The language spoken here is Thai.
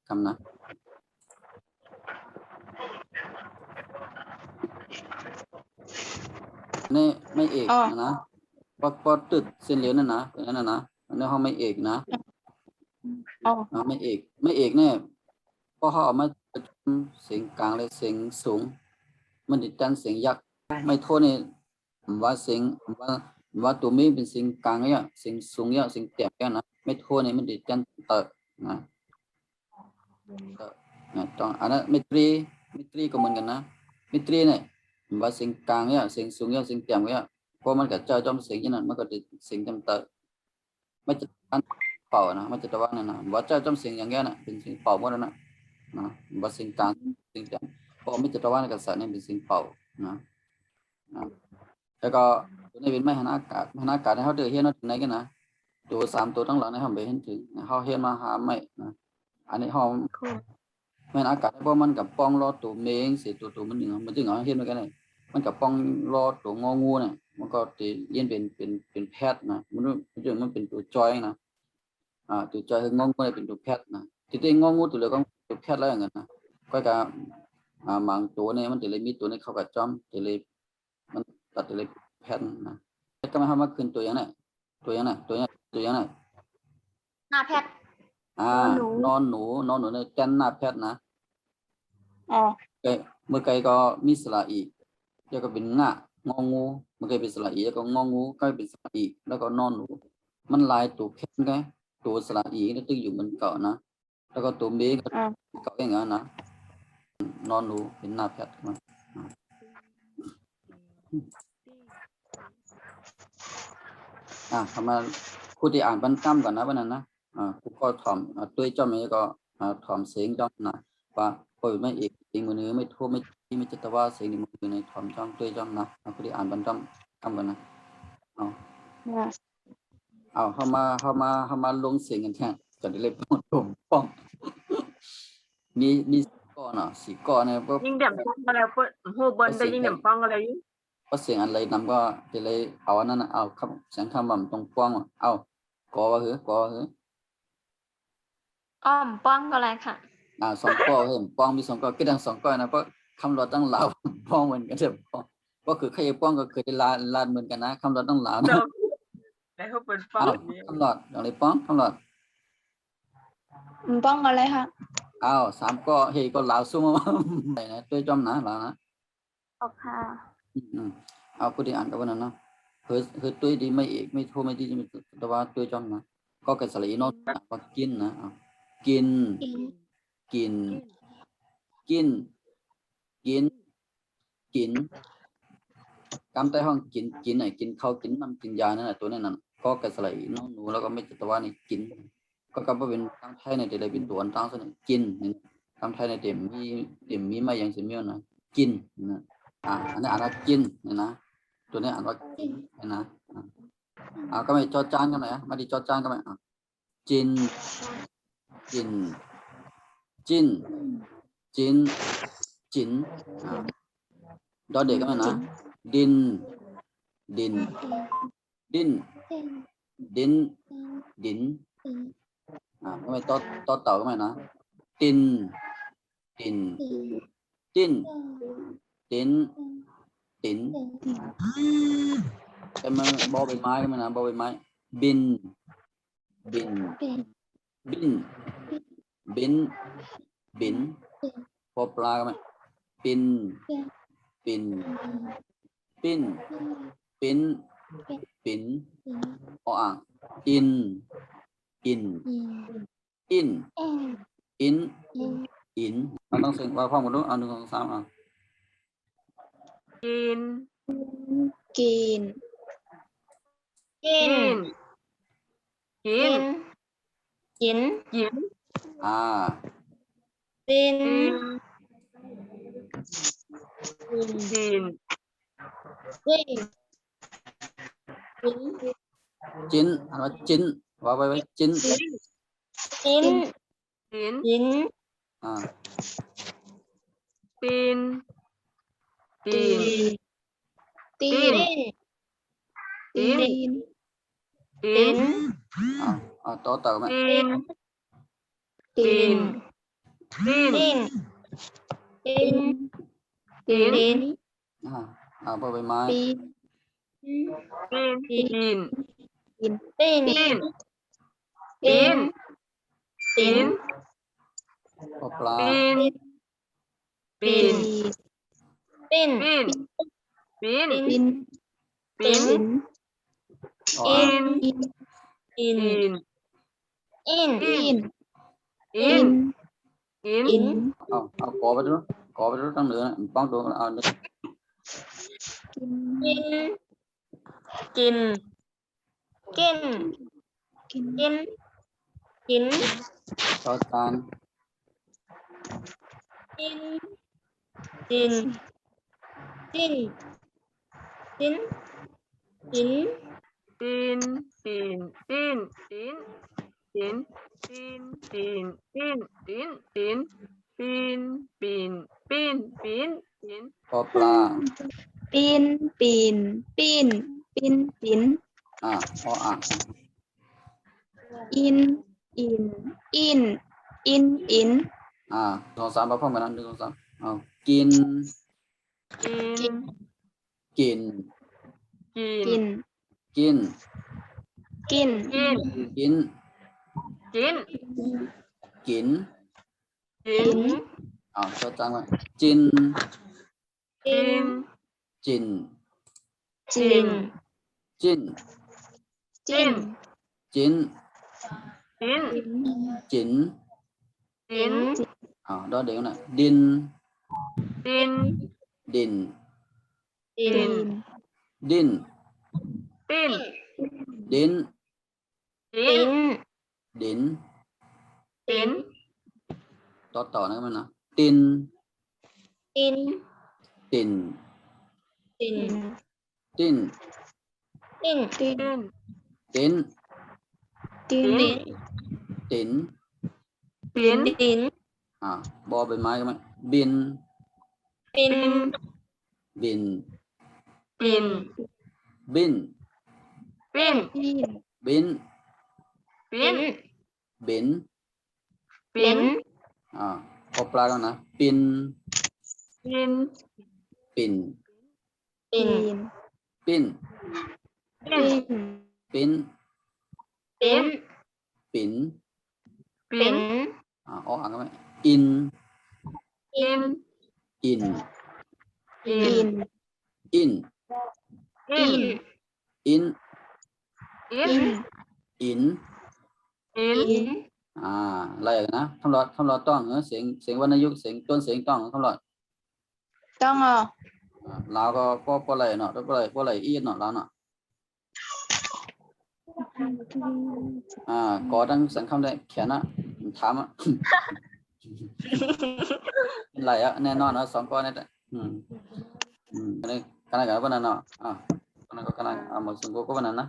คำนะนี่ไม่เอกนะพอตึดเส้นเหลียวนั่นนะอย่างนั้นนะอันนี้เขาไม่เอกนะไม่เอกเนี่ยพอเขาเอามาเสียงกลางและเสียงสูงมันติดกันเสียงยักษ์ไม่โทษนี่ว่าเสียงว่าตัวมีเป็นเสียงกลางเนี่ยเสียงสูงเนี่ยเสียงเตี้ยเนี่ยนะไม่โทษนี่มันติดกันเตะนะต้องอันนั้นมิตรีก็เหมือนกันนะมิตรีเนี่ยว่าเสียงกลางเนี่ยเสียงสูงเนี่ยเสียงเตี้ยเนี่ยพอมันกับเจ้าจอมเสียงที่นั่นมันก็ติดเสียงจำเตะไม่จะการเป่านะมันจะตะวันนั่นนะว่าเจ้าจอมเสียงอย่างเงี้ยนะเป็นเสียงเป่าหมดแล้วนะว่าเสียงกลางเสียงเตี้ยพอไม่จะตะวันกับสารนี่เป็นเสียงเป่านะแล้วก็ตัวนี้เป็นไม้หันอากาศในเขาเดือดเฮียนถึงไหนกันนะตัว3ตัวทั้งหลังในเขาไปเห็นถึงเขาเฮียนมาหาไม่นะอันนี้เขาไม่อากาศเพราะมันกับป้องรอตัวเมงเสียตัวมันหนึ่งมันจึงเอาเฮียนมากันเลยมันกับป้องรอตัวงองูเนี่ยมันก็ตีเย็นเป็นแพทย์นะมันจึงมันเป็นตัวจอยนะตัวจอยคืององูเนี่ยเป็นตัวแพทย์นะที่งองูตัวเหลือก็ตัวแพทย์แล้วอย่างเงี้ยนะก็การบางตัวเนี่ยมันจะเลยมีตัวนี้เข้ากับจอมจะเลยมันตัดจะเลยแพทย์นะก็ไม่ทำมาขึ้นตัวอย่างไหนตัวอย่างไหนหน้าแพทย์นอนหนูในแกนหน้าแพทย์นะเมื่อไกลก็มีสระอีแล้วก็เป็นงะงองูเมื่อไกลเป็นสระอีแล้วก็งองูก็เป็นสระอีแล้วก็นอนหนูมันลายตัวแพทย์ไงตัวสระอีนี่ตึงอยู่บนเกาะนะแล้วก็ตัวเมฆก็เกาะอย่างนั้นนะนอนหนูเป็นหน้าแพทย์มาทำมาครูที่อ่านบรรตั้มก่อนนะวันนั้นนะครูก็ถ่อมตัวเจ้าเมย์ก็ถ่อมเสียงจ้องนะว่าปล่อยไม่เอกเองมือเนื้อไม่ทั่วไม่จิตว่าเสียงในมือในถ่อมจ้องตัวจ้องนะครูที่อ่านบรรตั้มกันนะเข้ามาลงเสียงกันแค่จะได้เลยป้องมีก้อนสี่ก้อนเนี่ยยิ่งเดี่ยมป้องอะไรพวกหูบนไปยิ่งเดี่ยมป้องอะไรยิ่งก็เสียงอะไรนำก็จะเลยเอาอันนั้นเอาคำเสียงคำแบบตรงป้องเอากอว่าหือกอหืออ้อมป้องก็อะไรค่ะ2 ก้อเห็นป้องมี2 ก้อก็ดัง2 ก้อนะเพราะคำเราตั้งเหลาป้องเหมือนกันเถอะก็คือใครป้องก็คือลาดเหมือนกันนะคำเราตั้งเหลานะแล้วเขาเป็นป้องคำหลอดอย่างไรป้องคำหลอดป้องอะไรค่ะ3 ก้อเฮ้ก็เหลาสู้มาไหนนะตัวจอมนะเหลานะค่ะเอาผู้ที่อ่านกับวันนั้นนะเฮ้ตัวดีไม่เอกไม่โทไม่ดีแต่ว่าตัวจอมนะก็เกิดสลายโน้ตว่ากินนะกินกำใต้ห้องกินไหนกินข้าวกินน้ำกินยานั่นแหละตัวนั้นก็เกิดสลายน้องหนูแล้วก็ไม่จิตว่านี่กินก็กำว่าเป็นตั้งไทยในเดลเป็นตัวตั้งส่วนกินตั้งไทยในเต็มมีไม่ยังเสียมีนะกินนะอันนี้อ่านว่ากินนะตัวนี้อ่านว่ากินนะก็ไม่จอจานกันไหนมาดิจอจานกันไหมจินดอเด็กกันนะดินไม่ต่อเต่ากันไหมนะตินแต่มันบอใบไม้กันไหมนะบอใบไม้บินพอปลากันไหมปินอินมันต้องเสียงว่าพร้อมกันด้วย1 2 3กินจินว่าจินว่าไปจินต่อไหม ดิน ดินดิน ดิน ดิน บอใบไม้ ปีน ดินดิน ปีน ดิน ปี ดิ น น ปี ดิ น น ปอปลา ปีนปีน ปีน ปีนปีน ปีน ปีน อ อิ อ่าง นอิน อิน อินอิน อินอิน อิน เอากอไปดูตั้งเหนือป้องตัวเอาเนื้อ กินกินกินกินกิน จอจาน กินกินกินกินกิน ปีนปีนปีนปีนปีนปีนปีนปีนปีนปีนปีนปีนปีนปีนปีน ปอปลา ปีนปีนปีนปีนปีน ออ่าง อินอินอินอินอิน สองสามมาพร้อมกันนะหนึ่งสองสามเอากิน กิน กิน กิน กิน กิน กิน กิน กิน กิน กิน กิน จอจานมาจิน กิน จิน จิน จิน จิน จิน กิน จิน กิน đó đều nàyดิน ดิน ดิน ดิน ดิน ดิน ดิน ดิน ดิน ดิน ต่อนะมันนะติน ดิน ติน ดิน ติน ดินดิน ดิน ติน ดิน ติน ดิน ดิน บอใบไม้ก็ไหมบิน บิน บิน บิน บิน บิน บิน บิน บิน บิน บิน พอปลากันนะปิน บิน ปิน บิน ปิน บิน ปิน บิน ปิน บิน อ่านก็ไหมอิน อิน อิน อิ บิ น น อิน อิน อิน อิน อิน อิน บิน อะไรกันนะคำรอต้องเสียงวรรณยุกต์เสียงต้นเสียงต้องคำรอ ต้องอ่ะ ลาวก็ปออะไรเนาะปออะไรอีเนาะลาวเนาะก็ตั้งสังคำได้เขียนนะถามเป็นไรแน่นอนนะสองก้อนนี่แหละนี่กันกันวันนั้นเนาะกันหมดสงก็วันนั้นนะ